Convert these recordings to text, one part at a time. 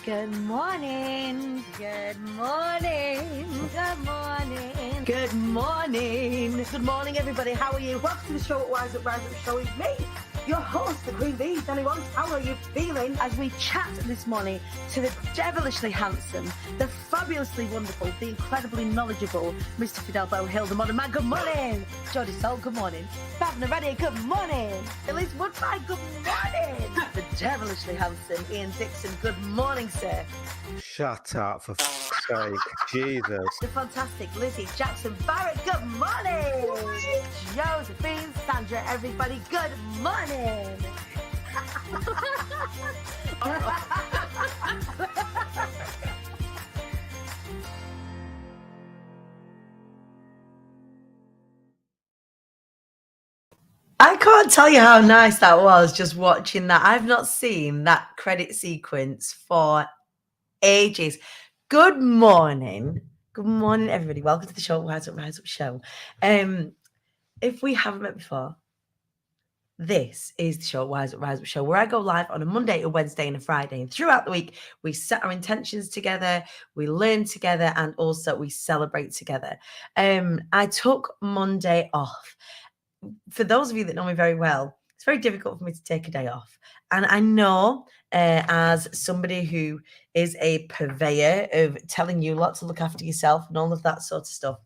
Good morning. Good morning. Good morning. Good morning. Good morning, everybody. How are you? Welcome to the show at Rise Up Show with me, your host, the Queen Bee, Dani. How are you feeling? As we chat this morning to the devilishly handsome, the fabulously wonderful, the incredibly knowledgeable Mr. Fidel Hill, the modern man. Good morning. Jodie Sol, good morning. Fabna Reddy, good morning. Elise Woodbine, good morning. The devilishly handsome Ian Dixon, good morning, sir. Shut up, for f***'s sake. Jesus. The fantastic Lizzie Jackson Barrett, good morning. Josephine, Sandra, everybody, good morning. I can't tell you how nice that was just watching that. I've not seen that credit sequence for ages. Good morning. Good morning, everybody. Welcome to the show, Rise Up Show. If we haven't met before, this is the show, Rise Up Show, where I go live on a Monday, a Wednesday, and a Friday. And throughout the week, we set our intentions together, we learn together, and also we celebrate together. I took Monday off. For those of you that know me very well, it's very difficult for me to take a day off. And I know, as somebody who is a purveyor of telling you lots to look after yourself and all of that sort of stuff,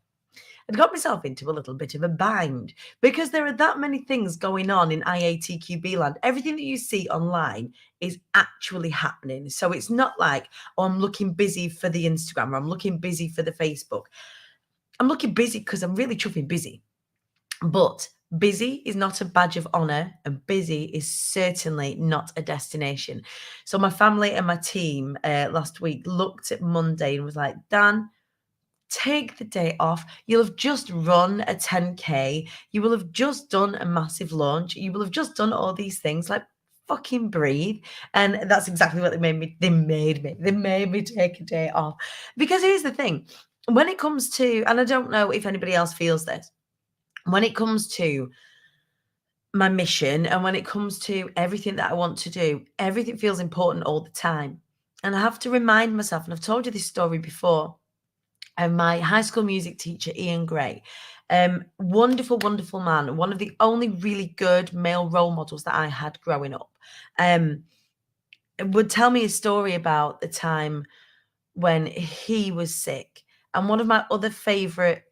I'd got myself into a little bit of a bind because there are that many things going on in IATQB land. Everything that you see online is actually happening. So it's not like, oh, I'm looking busy for the Instagram or I'm looking busy for the Facebook. I'm looking busy because I'm really chuffing busy. But busy is not a badge of honor, and busy is certainly not a destination. So my family and my team last week looked at Monday and was like, Dan, take the day off. You'll have just run a 10K. You will have just done a massive launch. You will have just done all these things. Like, fucking breathe. And that's exactly what they made me. They made me take a day off. Because here's the thing. When it comes to, and I don't know if anybody else feels this, when it comes to my mission and when it comes to everything that I want to do, everything feels important all the time. And I have to remind myself, and I've told you this story before, and my high school music teacher, Ian Gray, wonderful, wonderful man, one of the only really good male role models that I had growing up, would tell me a story about the time when he was sick. And one of my other favourite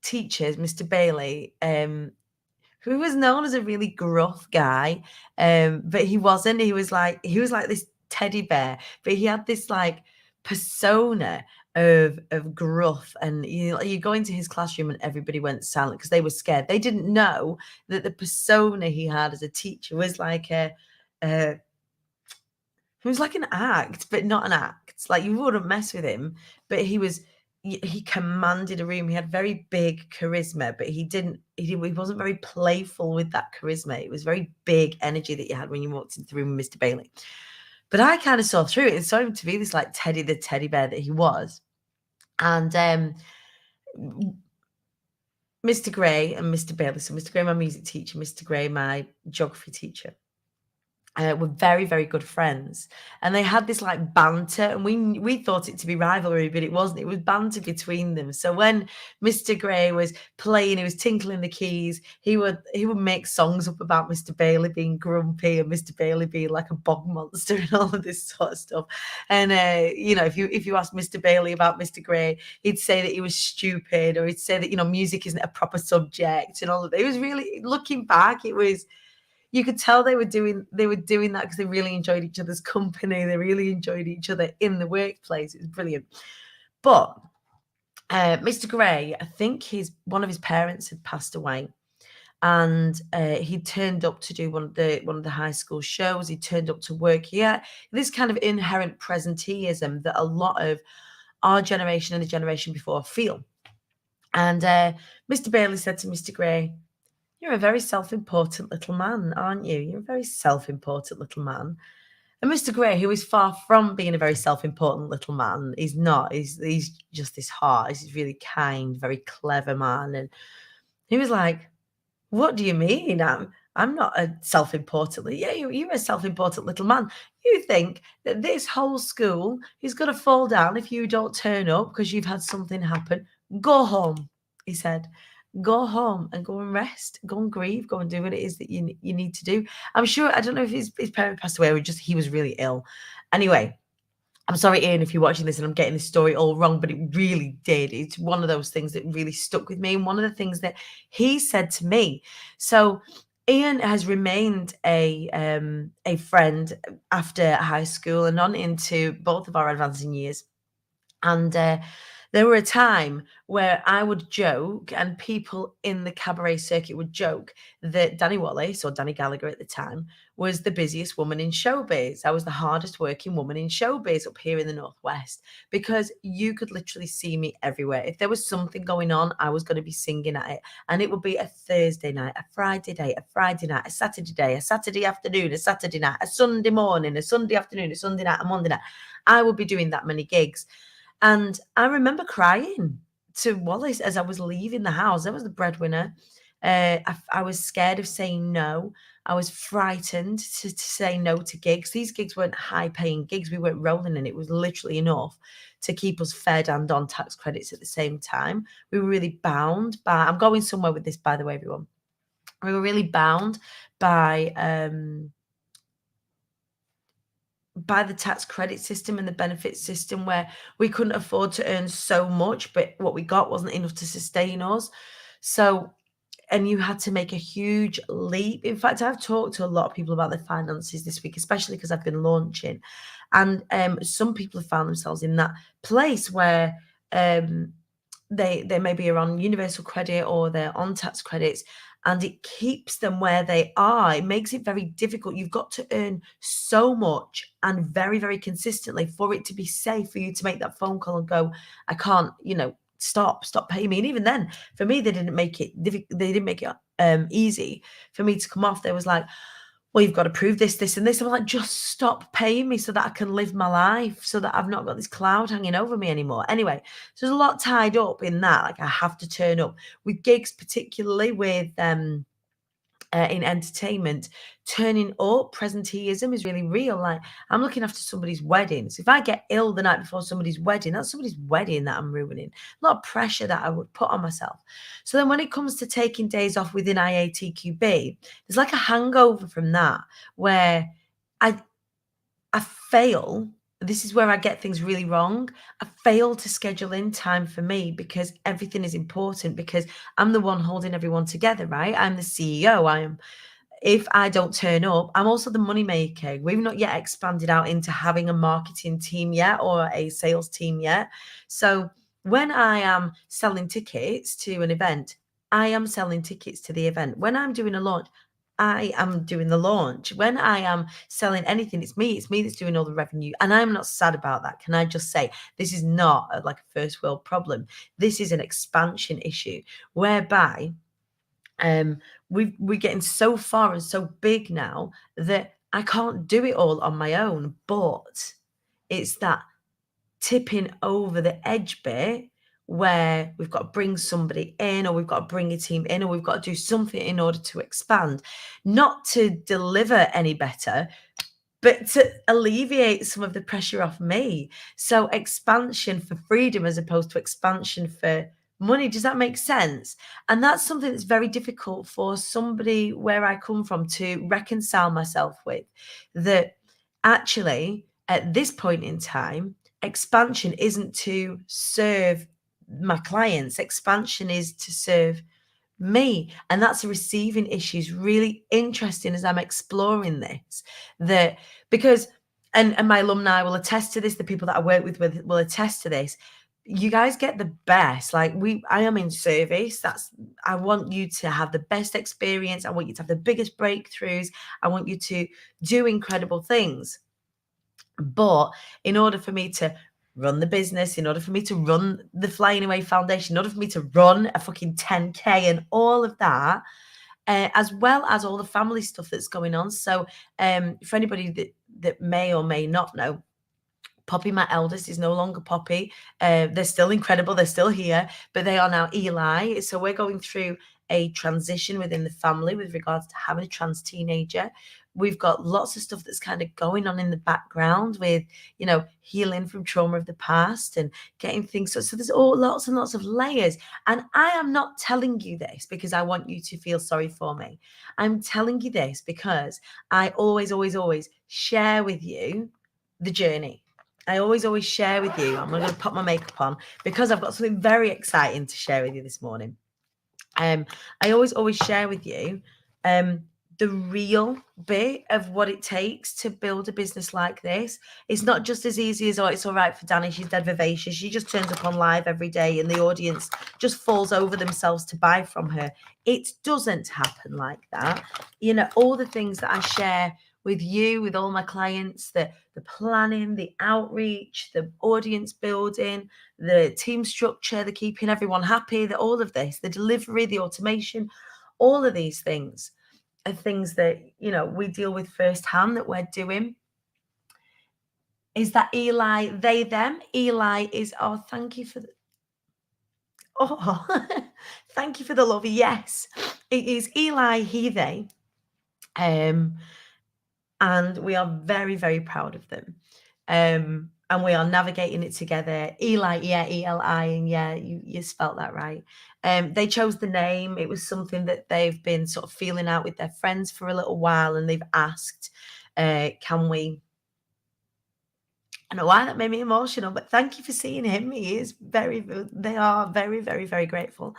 teachers, Mr. Bailey, who was known as a really gruff guy, but he wasn't. He was like this teddy bear, but he had this like persona of gruff. And you go into his classroom and everybody went silent because they were scared. They didn't know that the persona he had as a teacher was like it was like an act, but not an act. Like you wouldn't mess with him, but he commanded a room. He had very big charisma, but he wasn't very playful with that charisma. It was very big energy that you had when you walked into the room with Mr. Bailey. But I kind of saw through it and saw him to be this like the teddy bear that he was. And Mr. Gray and Mr. Bailey, so Mr. Gray, my music teacher, Mr. Gray, my geography teacher, were very, very good friends. And they had this like banter, and we thought it to be rivalry, but it wasn't. It was banter between them. So when Mr. Gray was playing, he was tinkling the keys, he would make songs up about Mr. Bailey being grumpy and Mr. Bailey being like a bog monster and all of this sort of stuff. And if you ask Mr. Bailey about Mr. Gray, he'd say that he was stupid, or he'd say that music isn't a proper subject and all of that. It was really, looking back, it was, you could tell they were doing that because they really enjoyed each other's company. They really enjoyed each other in the workplace. It was brilliant. But Mr. Gray, I think one of his parents had passed away, and he turned up to do one of the high school shows. He turned up to work. Yeah, this kind of inherent presenteeism that a lot of our generation and the generation before feel. And Mr. Bailey said to Mr. Gray, "You're a very self-important little man, aren't you? You're a very self-important little man." And Mr. Gray, who is far from being a very self-important little man, he's not. He's just this heart. He's really kind, very clever man. And he was like, "What do you mean? I'm not a self-important. Yeah, you're a self-important little man. You think that this whole school is going to fall down if you don't turn up because you've had something happen. Go home, he said. Go home and go and rest. Go and grieve. Go and do what it is that you need to do. I'm sure. I don't know if his parent passed away or he was really ill. Anyway, I'm sorry, Ian, if you're watching this and I'm getting this story all wrong, but it really did. It's one of those things that really stuck with me, and one of the things that he said to me. So Ian has remained a friend after high school and on into both of our advancing years. And there were a time where I would joke, and people in the cabaret circuit would joke that Dani Wallace, or Dani Gallagher at the time, was the busiest woman in showbiz. I was the hardest working woman in showbiz up here in the Northwest, because you could literally see me everywhere. If there was something going on, I was going to be singing at it. And it would be a Thursday night, a Friday day, a Friday night, a Saturday day, a Saturday afternoon, a Saturday night, a Sunday morning, a Sunday afternoon, a Sunday night, a Monday night. I would be doing that many gigs. And I remember crying to Wallace as I was leaving the house. I was the breadwinner. I was scared of saying no. I was frightened to say no to gigs. These gigs weren't high-paying gigs. We weren't rolling, and it was literally enough to keep us fed and on tax credits at the same time. We were really bound by... I'm going somewhere with this, by the way, everyone. We were really bound by the tax credit system and the benefit system, where we couldn't afford to earn so much, but what we got wasn't enough to sustain us. So, and you had to make a huge leap. In fact, I've talked to a lot of people about their finances this week, especially because I've been launching. And some people have found themselves in that place where they maybe are on universal credit or they're on tax credits, and it keeps them where they are. It makes it very difficult. You've got to earn so much and very, very consistently for it to be safe for you to make that phone call and go, I can't, stop paying me. And even then, for me, they didn't make it easy for me to come off. They was like, well, you've got to prove this, this, and this. I'm like, just stop paying me so that I can live my life, so that I've not got this cloud hanging over me anymore. Anyway, so there's a lot tied up in that. Like, I have to turn up with gigs, particularly with in entertainment. Turning up, presenteeism is really real. Like, I'm looking after somebody's wedding. So if I get ill the night before somebody's wedding, that's somebody's wedding that I'm ruining. A lot of pressure that I would put on myself. So then when it comes to taking days off within IATQB, there's like a hangover from that, where I fail. This is where I get things really wrong. I fail to schedule in time for me, because everything is important, because I'm the one holding everyone together, right? I'm the CEO. If I don't turn up, I'm also the money maker. We've not yet expanded out into having a marketing team yet, or a sales team yet. So when I am selling tickets to an event, I am selling tickets to the event. When I'm doing a launch, I am doing the launch. When I am selling anything, it's me that's doing all the revenue. And I'm not sad about that. Can I just say, this is not like a first world problem. This is an expansion issue, whereby we're getting so far and so big now that I can't do it all on my own. But it's that tipping over the edge bit, where we've got to bring somebody in, or we've got to bring a team in, or we've got to do something in order to expand, not to deliver any better, but to alleviate some of the pressure off me. So expansion for freedom as opposed to expansion for money. Does that make sense? And that's something that's very difficult for somebody where I come from to reconcile myself with, that actually at this point in time, expansion isn't to serve my clients. Expansion is to serve me. And that's a receiving issue. Is really interesting as I'm exploring this, that because and my alumni will attest to this, the people that I work with will attest to this. You guys get the best. Like, I am in service. I want you to have the best experience. I want you to have the biggest breakthroughs. I want you to do incredible things. But in order for me to run the business, in order for me to run the Flying Away Foundation, in order for me to run a fucking 10K and all of that, as well as all the family stuff that's going on. So for anybody that may or may not know, Poppy, my eldest, is no longer Poppy. They're still incredible. They're still here, but they are now Eli. So we're going through a transition within the family with regards to having a trans teenager. We've got lots of stuff that's kind of going on in the background with, you know, healing from trauma of the past and getting things. So there's all lots and lots of layers. And I am not telling you this because I want you to feel sorry for me. I'm telling you this because I always, always, always share with you the journey. I always, always share with you. I'm going to put my makeup on because I've got something very exciting to share with you this morning. I always, always share with you the real bit of what it takes to build a business like this. It's not just as easy as, oh, it's all right for Dani, she's dead vivacious. She just turns up on live every day and the audience just falls over themselves to buy from her. It doesn't happen like that. You know, all the things that I share with you, with all my clients, the planning, the outreach, the audience building, the team structure, the keeping everyone happy, all of this, the delivery, the automation, all of these things are things that, you know, we deal with firsthand that we're doing. Is that Eli, they, them? Eli is, oh, thank you for the, oh, thank you for the love. Yes, it is Eli, he, they. And we are very, very proud of them. And we are navigating it together. Eli, yeah, Eli, and yeah, you spelt that right. They chose the name. It was something that they've been sort of feeling out with their friends for a little while, and they've asked, can we? I don't know why that made me emotional, but thank you for seeing him. He is they are very, very, very grateful.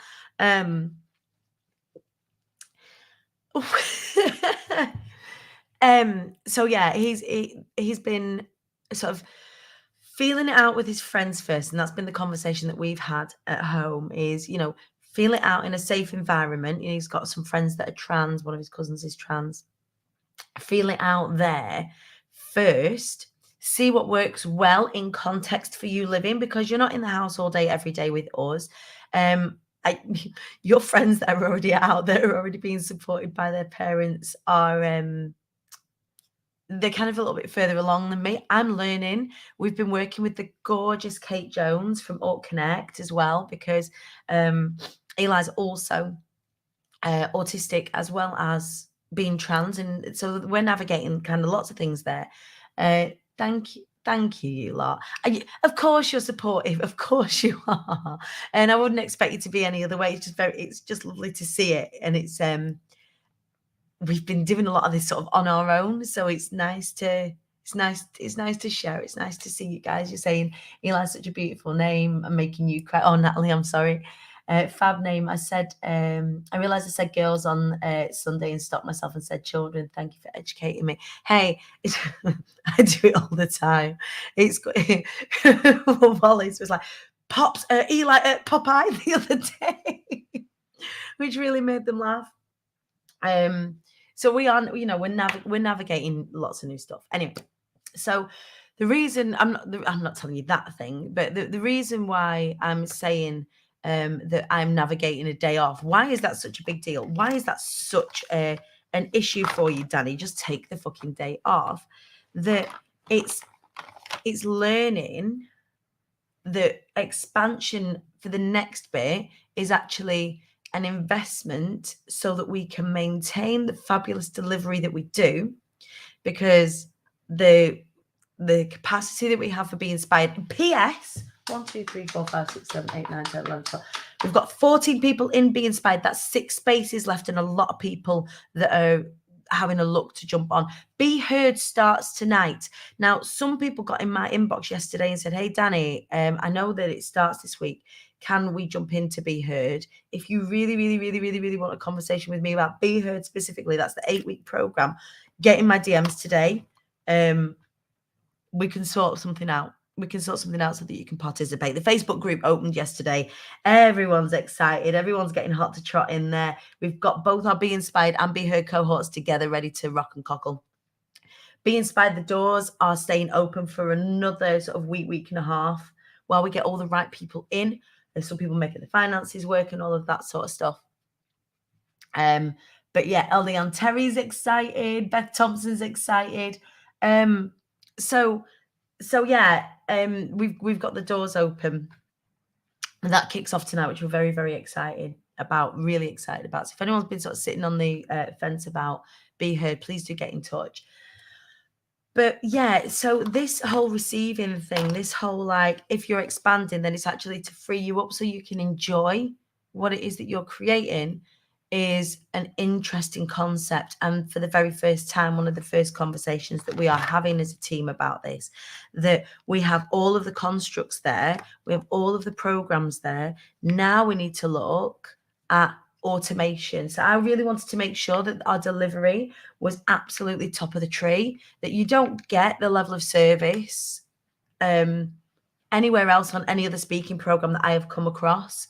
So yeah, he's been sort of feeling it out with his friends first, and that's been the conversation that we've had at home is, you know, feel it out in a safe environment. You know, he's got some friends that are trans, one of his cousins is trans. Feel it out there first, see what works well in context for you living, because you're not in the house all day every day with us. Your friends that are already out there are already being supported by their parents are they're kind of a little bit further along than me. I'm learning. We've been working with the gorgeous Kate Jones from Alt Connect as well, because Eli's also autistic as well as being trans, and so we're navigating kind of lots of things there. Thank you, you lot. Of course you're supportive, of course you are, and I wouldn't expect you to be any other way. It's just lovely to see it, and it's we've been doing a lot of this sort of on our own, so it's nice to share. It's nice to see you guys. You're saying Eli's such a beautiful name. I'm making you cry. Oh, Natalie, I'm sorry. Fab name. I said, I realized I said girls on Sunday and stopped myself and said children. Thank you for educating me. Hey, I do it all the time. It's Wallace was like, Pops, Eli, Popeye the other day, which really made them laugh. So we are, you know, we're navigating lots of new stuff. Anyway, so the reason I'm not telling you that thing, but the reason why I'm saying that I'm navigating a day off, why is that such a big deal? Why is that such an issue for you, Dani? Just take the fucking day off. That it's learning the expansion for the next bit is actually an investment so that we can maintain the fabulous delivery that we do, because the capacity that we have for being inspired. PS 1, 2, 3, 4, 5, 6, 7, 8, 9, 10, 11, 12. We've got 14 people in Be Inspired. That's 6 spaces left, and a lot of people that are having a look to jump on. Be Heard starts tonight. Now, some people got in my inbox yesterday and said, hey, Dani, I know that it starts this week. Can we jump in to Be Heard? If you really, really, really, really, really want a conversation with me about Be Heard specifically, that's the 8-week program, get in my DMs today. We can sort something out. We can sort something out so that you can participate. The Facebook group opened yesterday. Everyone's excited. Everyone's getting hot to trot in there. We've got both our Be Inspired and Be Heard cohorts together, ready to rock and cockle. Be Inspired, the doors are staying open for another sort of week and a half while we get all the right people in. There's some people making the finances work and all of that sort of stuff. But yeah, Eliane Terry's excited. Beth Thompson's excited. So yeah, we've got the doors open, and that kicks off tonight, which we're very, very excited about, really excited about. So if anyone's been sort of sitting on the fence about Be Heard, please do get in touch. But yeah, so this whole receiving thing, this whole like, if you're expanding, then it's actually to free you up so you can enjoy what it is that you're creating, is an interesting concept. And for the very first time, one of the first conversations that we are having as a team about this, that we have all of the constructs there, we have all of the programs there. Now we need to look at automation. So I really wanted to make sure that our delivery was absolutely top of the tree, that you don't get the level of service anywhere else on any other speaking program that I have come across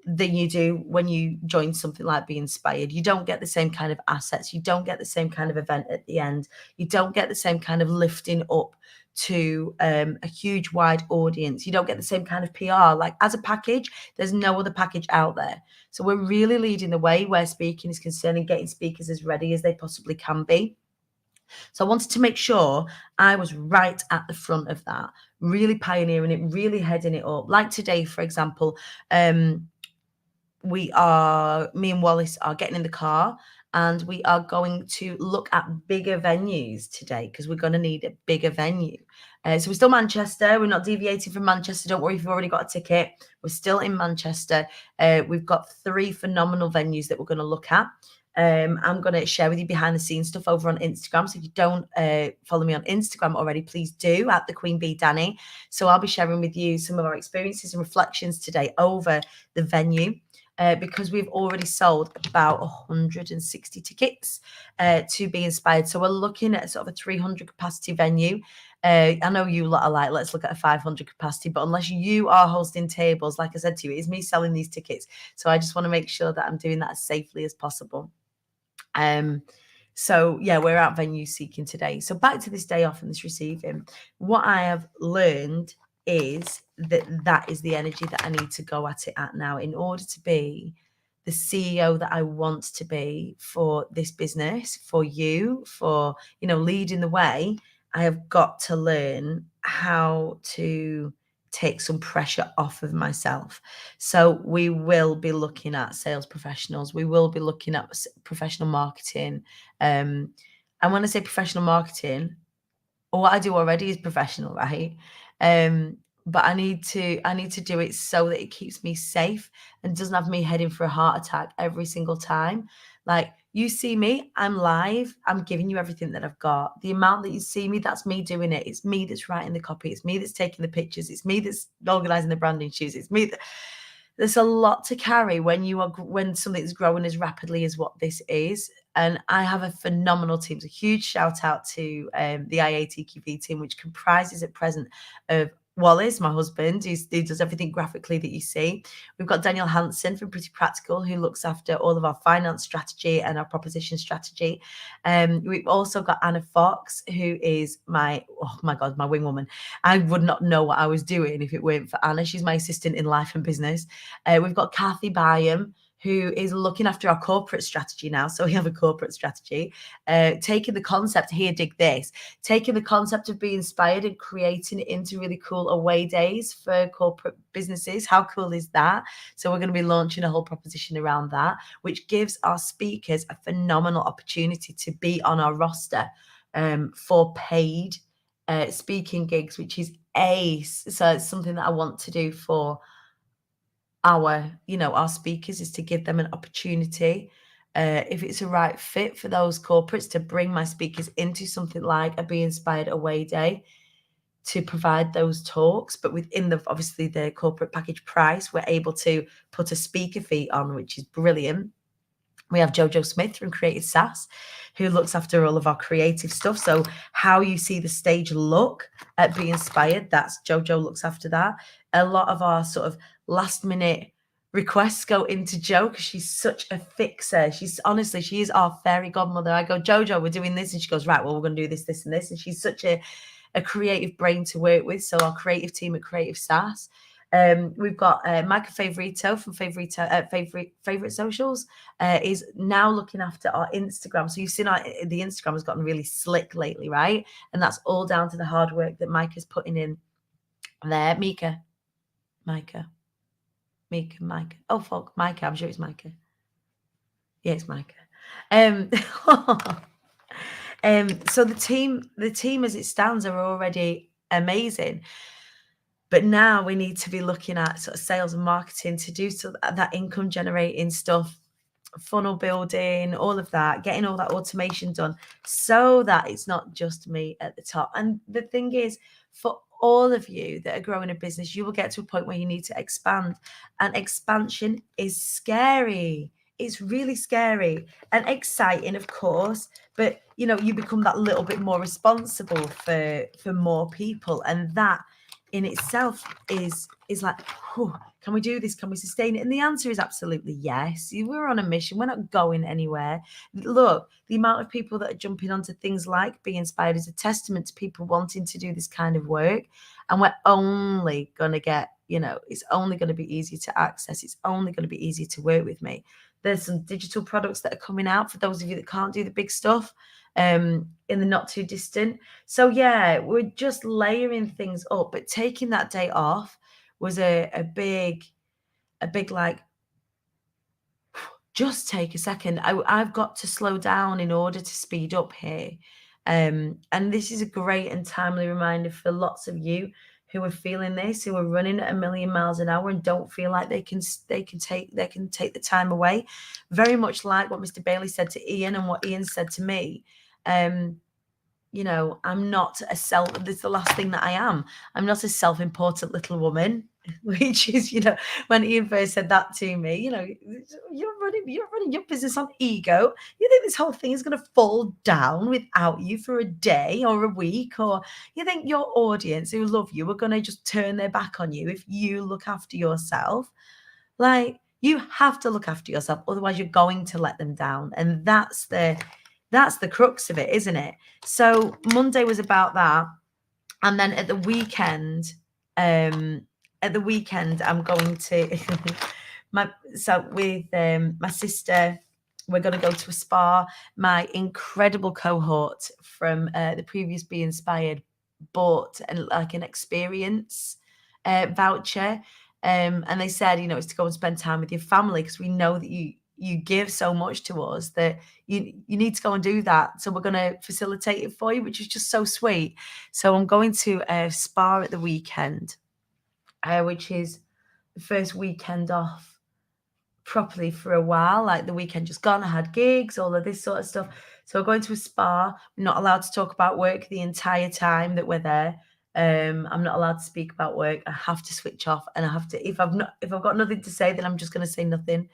than you do when you join something like Be Inspired. You don't get the same kind of assets. You don't get the same kind of event at the end. You don't get the same kind of lifting up to a huge wide audience. You don't get the same kind of PR. Like, as a package, there's no other package out there. So we're really leading the way where speaking is concerned and getting speakers as ready as they possibly can be. So I wanted to make sure I was right at the front of that, really pioneering it, really heading it up. Like today, for example, me and Wallace are getting in the car and we are going to look at bigger venues today, because we're going to need a bigger venue. So we're still Manchester. We're not deviating from Manchester. Don't worry if you've already got a ticket. We're still in Manchester. We've got 3 phenomenal venues that we're going to look at. I'm going to share with you behind the scenes stuff over on Instagram. So if you don't follow me on Instagram already, please do, at the Queen Bee Dani. So I'll be sharing with you some of our experiences and reflections today over the venue. Because we've already sold about 160 tickets to Be Inspired. So we're looking at sort of a 300 capacity venue. I know you lot are like, let's look at a 500 capacity, but unless you are hosting tables, like I said to you, it's me selling these tickets. So I just want to make sure that I'm doing that as safely as possible. So yeah, we're out venue seeking today. So back to this day off and this receiving, what I have learned is that is the energy that I need to go at it at now in order to be the CEO that I want to be for this business, for you, for, leading the way. I have got to learn how to take some pressure off of myself. So we will be looking at sales professionals. We will be looking at professional marketing. And when I say professional marketing, what I do already is professional, right? But I need to do it so that it keeps me safe and doesn't have me heading for a heart attack every single time. Like, you see me, I'm live, I'm giving you everything that I've got. The amount that you see me, that's me doing it. It's me that's writing the copy. It's me that's taking the pictures. It's me that's organizing the branding shoots. It's me that... There's a lot to carry when something is growing as rapidly as what this is. And I have a phenomenal team. So a huge shout out to the IATQV team, which comprises at present of Wallace, my husband, who does everything graphically that you see. We've got Daniel Hansen from Pretty Practical, who looks after all of our finance strategy and our proposition strategy. We've also got Anna Fox, who is my wing woman. I would not know what I was doing if it weren't for Anna. She's my assistant in life and business. We've got Kathy Byam, who is looking after our corporate strategy now. So we have a corporate strategy, taking the concept, here, dig this, taking the concept of Be Inspired and creating it into really cool away days for corporate businesses. How cool is that? So we're going to be launching a whole proposition around that, which gives our speakers a phenomenal opportunity to be on our roster for paid speaking gigs, which is ace. So it's something that I want to do for our speakers, is to give them an opportunity, if it's a right fit for those corporates, to bring my speakers into something like a Be Inspired away day to provide those talks. But within obviously the corporate package price, we're able to put a speaker fee on, which is brilliant. We have Jojo Smith from Creative SaaS, who looks after all of our creative stuff. So how you see the stage look at Be Inspired, that's Jojo looks after that. A lot of our sort of last minute requests go into Jo, because she's such a fixer. She is our fairy godmother. I go, Jojo, we're doing this. And she goes, right, well, we're going to do this, this, and this. And she's such a creative brain to work with. So our creative team at Creative SaaS. We've got Micah Favorito from Favorite Socials, is now looking after our Instagram. So you've seen the Instagram has gotten really slick lately, right? And that's all down to the hard work that Micah's putting in there. Micah. Micah. Oh fuck, Micah. I'm sure it's Micah. Yeah, it's Micah. So the team as it stands are already amazing. But now we need to be looking at sort of sales and marketing to do so that income generating stuff, funnel building, all of that, getting all that automation done so that it's not just me at the top. And the thing is, for all of you that are growing a business, you will get to a point where you need to expand. And expansion is scary. It's really scary and exciting, of course, but you become that little bit more responsible for more people, and that in itself is like, can we do this? Can we sustain it? And the answer is absolutely yes. We're on a mission. We're not going anywhere. Look, the amount of people that are jumping onto things like Be Inspired is a testament to people wanting to do this kind of work. And we're only going to get, it's only going to be easy to access. It's only going to be easy to work with me. There's some digital products that are coming out for those of you that can't do the big stuff in the not too distant. So yeah, we're just layering things up, but taking that day off was a big like, just take a second. I've got to slow down in order to speed up here. And this is a great and timely reminder for lots of you who are feeling this, who are running at 1,000,000 miles an hour and don't feel like they can take the time away. Very much like what Mr. Bailey said to Ian and what Ian said to me. I'm not this is the last thing that I am. I'm not a self-important little woman, which is, when Ian first said that to me, you're running your business on ego. You think this whole thing is going to fall down without you for a day or a week, or you think your audience who love you are going to just turn their back on you if you look after yourself? Like, you have to look after yourself, otherwise you're going to let them down. And that's the crux of it, isn't it? So Monday was about that. And then at the weekend, I'm going to with my sister, we're going to go to a spa. My incredible cohort from the previous Be Inspired bought an experience voucher. And they said, it's to go and spend time with your family, because we know that you give so much to us that you need to go and do that. So we're going to facilitate it for you, which is just so sweet. So I'm going to a spa at the weekend, which is the first weekend off properly for a while. Like, the weekend just gone, I had gigs, all of this sort of stuff. So we're going to a spa. We're not allowed to talk about work the entire time that we're there. I'm not allowed to speak about work. I have to switch off, and I have to, if I've got nothing to say, then I'm just going to say nothing.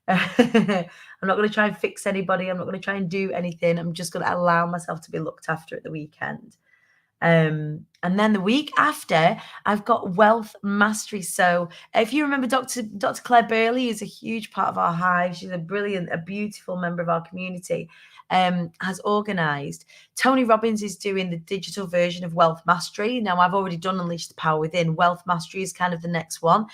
I'm not going to try and fix anybody. I'm not going to try and do anything. I'm just going to allow myself to be looked after at the weekend. And then the week after, I've got Wealth Mastery. So if you remember Dr. Claire Burley is a huge part of our hive. She's a beautiful member of our community, has organised. Tony Robbins is doing the digital version of Wealth Mastery. Now, I've already done Unleash the Power Within. Wealth Mastery is kind of the next one.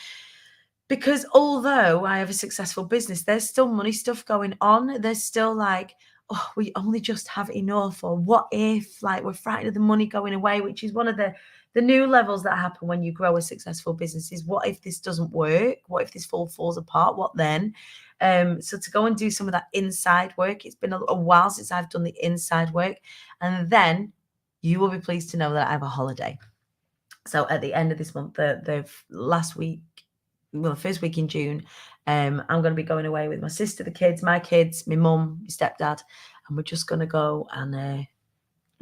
Because although I have a successful business, there's still money stuff going on. There's still like, oh, we only just have enough, or what if, like, we're frightened of the money going away, which is one of the new levels that happen when you grow a successful business. Is, what if this doesn't work? What if this falls apart? What then? So to go and do some of that inside work, it's been a while since I've done the inside work. And then you will be pleased to know that I have a holiday. So at the end of this month, the first week in June, I'm going to be going away with my sister, the kids, my mum, my stepdad, and we're just going to go and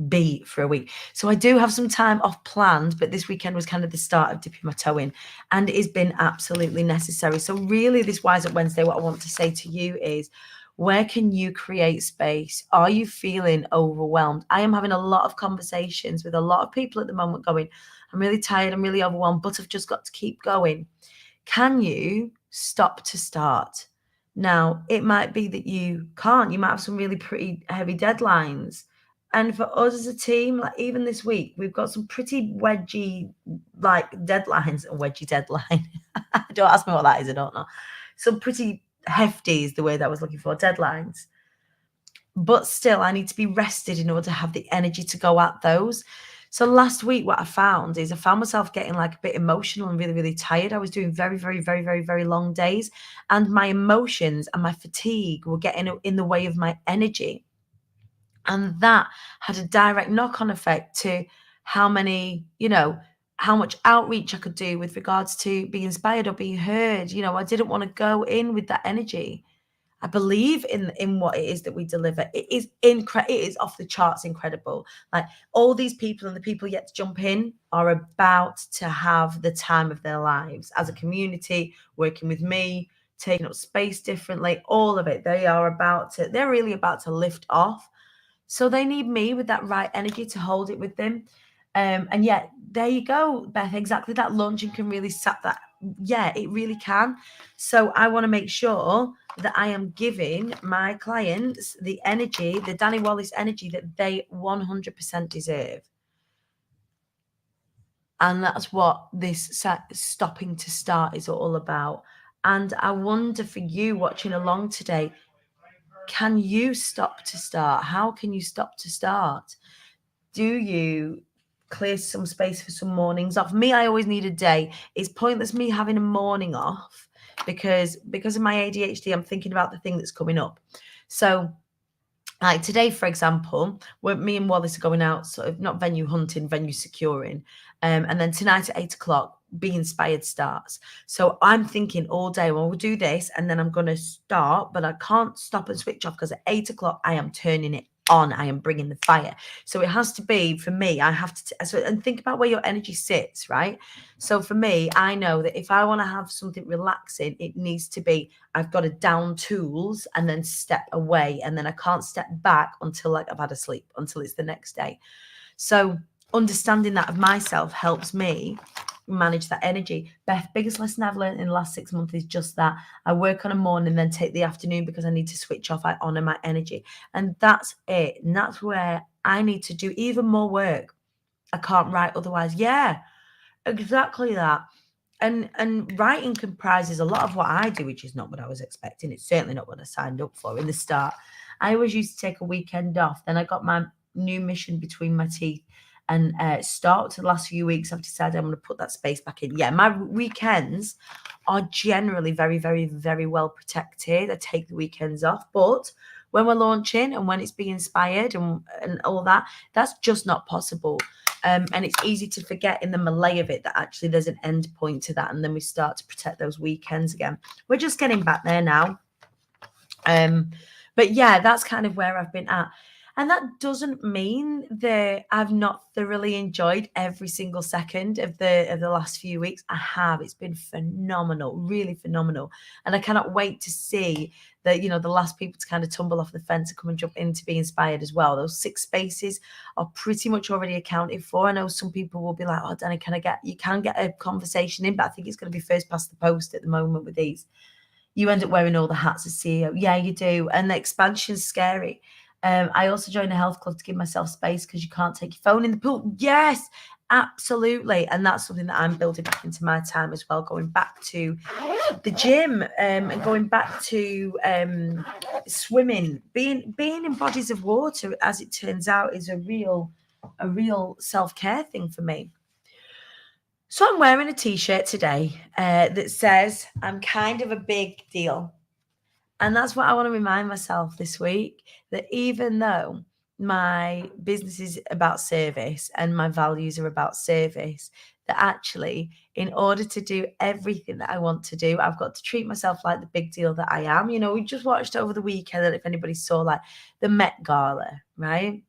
be for a week. So I do have some time off planned, but this weekend was kind of the start of dipping my toe in, and it has been absolutely necessary. So really, this Wise Up Wednesday, what I want to say to you is, where can you create space? Are you feeling overwhelmed? I am having a lot of conversations with a lot of people at the moment going, I'm really tired, I'm really overwhelmed, but I've just got to keep going. Can you stop to start? Now, it might be that you can't. You might have some really pretty heavy deadlines. And for us as a team, like even this week, we've got some pretty wedgy, like, deadlines. A wedgy deadline. Don't ask me what that is, I don't know. Some pretty hefty is the word I was looking for, deadlines. But still, I need to be rested in order to have the energy to go at those. So last week, what I found is I found myself getting like a bit emotional and really, really tired. I was doing very, very, very, very, very long days, and my emotions and my fatigue were getting in the way of my energy. And that had a direct knock-on effect to how many, how much outreach I could do with regards to being inspired or being heard. I didn't want to go in with that energy. I believe in what it is that we deliver. It is it is off the charts incredible. Like, all these people and the people yet to jump in are about to have the time of their lives as a community, working with me, taking up space differently, all of it. They're really about to lift off. So they need me with that right energy to hold it with them. And yet, there you go, Beth. Exactly, that launching can really sap that. Yeah, it really can. So I want to make sure that I am giving my clients the energy, the Dani Wallace energy that they 100% deserve. And that's what this stopping to start is all about. And I wonder, for you watching along today, can you stop to start? How can you stop to start? Do you clear some space for some mornings off? Me, I always need a day. It's pointless me having a morning off because of my ADHD, I'm thinking about the thing that's coming up. So, like today, for example, where me and Wallace are going out, sort of not venue hunting, venue securing. And then tonight at 8:00, Be Inspired starts. So I'm thinking all day, well, we'll do this and then I'm going to start, but I can't stop and switch off because at 8:00, I am turning it on. I am bringing the fire. So it has to be, for me, I have to, and think about where your energy sits, right? So for me, I know that if I want to have something relaxing, it needs to be, I've got to down tools and then step away. And then I can't step back until like I've had a sleep, until it's the next day. So understanding that of myself helps me manage that energy. Beth, biggest lesson I've learned in the last 6 months is just that I work on a morning, then take the afternoon because I need to switch off. I honor my energy. And that's it. And that's where I need to do even more work. I can't write otherwise. Yeah, exactly that. And writing comprises a lot of what I do, which is not what I was expecting. It's certainly not what I signed up for in the start. I always used to take a weekend off. Then I got my new mission between my teeth. And start to the last few weeks, I've decided I'm going to put that space back in. Yeah, my weekends are generally very, very, very well protected. I take the weekends off. But when we're launching and when it's being inspired and all that, that's just not possible. And it's easy to forget in the melee of it that actually there's an end point to that. And then we start to protect those weekends again. We're just getting back there now. But yeah, that's kind of where I've been at. And that doesn't mean that I've not thoroughly enjoyed every single second of the last few weeks. I have. It's been phenomenal, really phenomenal. And I cannot wait to see the last people to kind of tumble off the fence and come and jump in to Be Inspired as well. Those 6 spaces are pretty much already accounted for. I know some people will be like, oh, Dani, you can get a conversation in, but I think it's going to be first past the post at the moment with these. You end up wearing all the hats as CEO. Yeah, you do. And the expansion's scary. I also joined a health club to give myself space because you can't take your phone in the pool. Yes, absolutely. And that's something that I'm building back into my time as well, going back to the gym and going back to swimming. Being in bodies of water, as it turns out, is a real self-care thing for me. So I'm wearing a t-shirt today that says I'm kind of a big deal. And that's what I want to remind myself this week, that even though my business is about service and my values are about service, that actually, in order to do everything that I want to do, I've got to treat myself like the big deal that I am. We just watched over the weekend, if anybody saw, like, the Met Gala, right?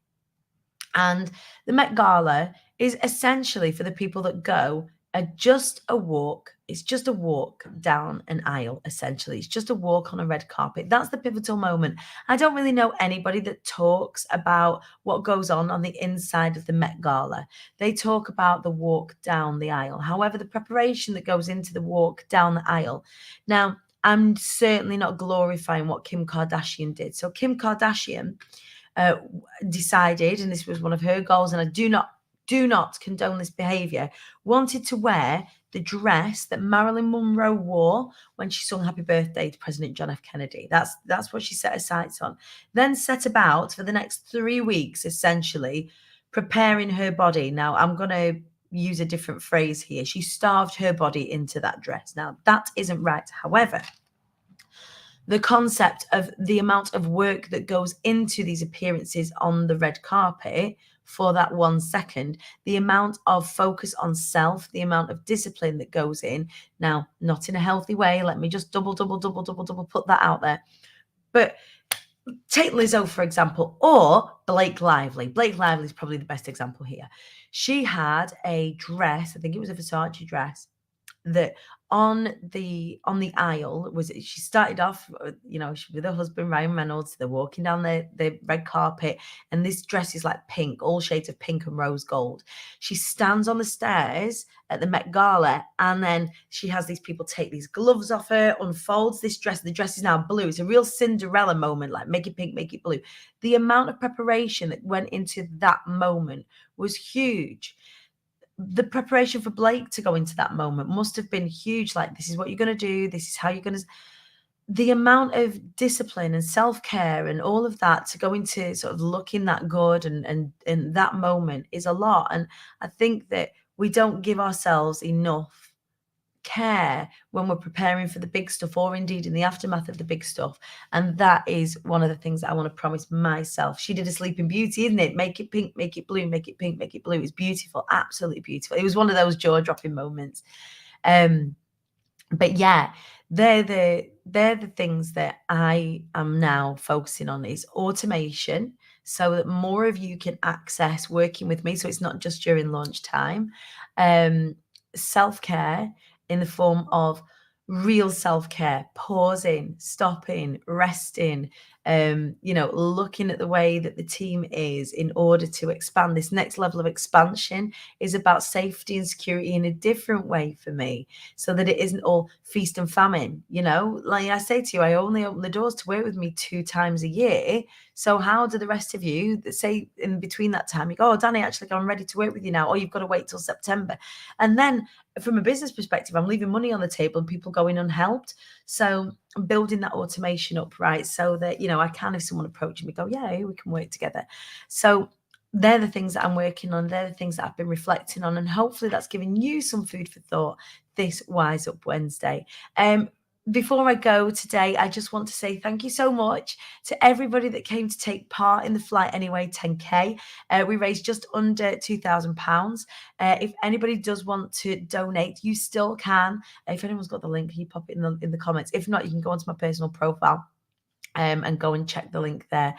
And the Met Gala is essentially, for the people that go, just a walk. It's just a walk down an aisle, essentially. It's just a walk on a red carpet. That's the pivotal moment. I don't really know anybody that talks about what goes on the inside of the Met Gala. They talk about the walk down the aisle. However, the preparation that goes into the walk down the aisle. Now, I'm certainly not glorifying what Kim Kardashian did. So Kim Kardashian decided, and this was one of her goals, and I do not condone this behavior, wanted to wear the dress that Marilyn Monroe wore when she sung Happy Birthday to President John F. Kennedy. That's what she set her sights on. Then set about for the next 3 weeks, essentially, preparing her body. Now, I'm going to use a different phrase here. She starved her body into that dress. Now, that isn't right. However, the concept of the amount of work that goes into these appearances on the red carpet for that 1 second, the amount of focus on self, the amount of discipline that goes in. Now, not in a healthy way. Let me just double put that out there. But take Lizzo, for example, or Blake Lively. Blake Lively is probably the best example here. She had a dress, I think it was a Versace dress, that on the aisle was, she started off, with her husband Ryan Reynolds. They're walking down the red carpet, and this dress is like pink, all shades of pink and rose gold. She stands on the stairs at the Met Gala, and then she has these people take these gloves off her, unfolds this dress. The dress is now blue. It's a real Cinderella moment, like make it pink, make it blue. The amount of preparation that went into that moment was huge. The preparation for Blake to go into that moment must have been huge. Like, this is what you're going to do. This is how you're going to. The amount of discipline and self-care and all of that to go into sort of looking that good and in that moment is a lot. And I think that we don't give ourselves enough care when we're preparing for the big stuff, or indeed in the aftermath of the big stuff. And that is one of the things that I want to promise myself. She did a Sleeping Beauty, isn't it? Make it pink, make it blue, make it pink, make it blue. It's beautiful, absolutely beautiful. It was one of those jaw-dropping moments. But yeah, they're the things that I am now focusing on, is automation, so that more of you can access working with me, so it's not just during lunchtime. Self-care in the form of real self-care, pausing, stopping, resting, looking at the way that the team is in order to expand. This next level of expansion is about safety and security in a different way for me, so that it isn't all feast and famine. Like I say to you, I only open the doors to work with me 2 times a year. So how do the rest of you that say in between that time, you go, oh, Dani, actually, I'm ready to work with you now, or you've got to wait till September. And then from a business perspective, I'm leaving money on the table and people going unhelped. So I'm building that automation up, right? So that, I can, if someone approaches me, go, yeah, we can work together. So they're the things that I'm working on. They're the things that I've been reflecting on. And hopefully that's giving you some food for thought this Wise Up Wednesday. Before I go today, I just want to say thank you so much to everybody that came to take part in the Flight Anyway 10K. We raised just under £2,000. If anybody does want to donate, you still can. If anyone's got the link, can you pop it in the comments? If not, you can go onto my personal profile and go and check the link there.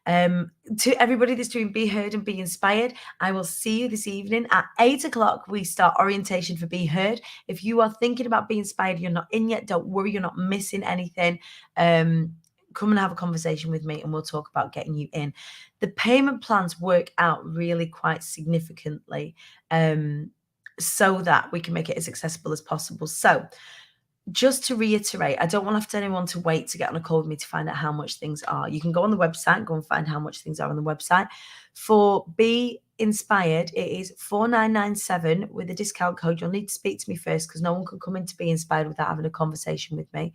To everybody that's doing Be Heard and Be Inspired, I will see you this evening at 8 o'clock. We start orientation for Be Heard. If you are thinking about being inspired, you're not in yet, don't worry, you're not missing anything. Come and have a conversation with me and we'll talk about getting you in. The payment plans work out really quite significantly, so that we can make it as accessible as possible. So just to reiterate, I don't want anyone to wait to get on a call with me to find out how much things are. You can go on the website, go and find how much things are on the website. For Be Inspired, it is 4997 with a discount code. You'll need to speak to me first, because no one can come in to Be Inspired without having a conversation with me.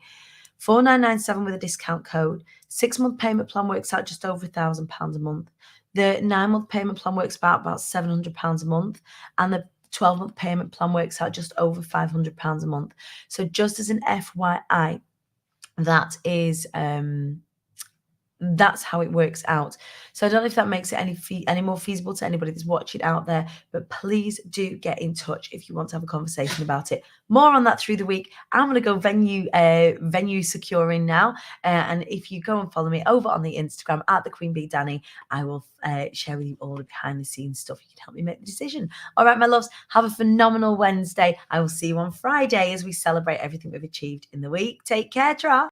4997 with a discount code. 6-month payment plan works out just over £1,000 a month. The 9-month payment plan works about £700 a month, and the 12-month payment plan works out just over £500 a month. So just as an FYI, that is that's how it works out. So I don't know if that makes it any more feasible to anybody that's watching out there, but please do get in touch if you want to have a conversation about it. More on that through the week. I'm going to go venue securing now, and if you go and follow me over on the Instagram at the Queen Bee Dani, I will share with you all the behind the scenes stuff. You can help me make the decision. All right, my loves, have a phenomenal Wednesday. I will see you on Friday as we celebrate everything we've achieved in the week. Take care, Tra.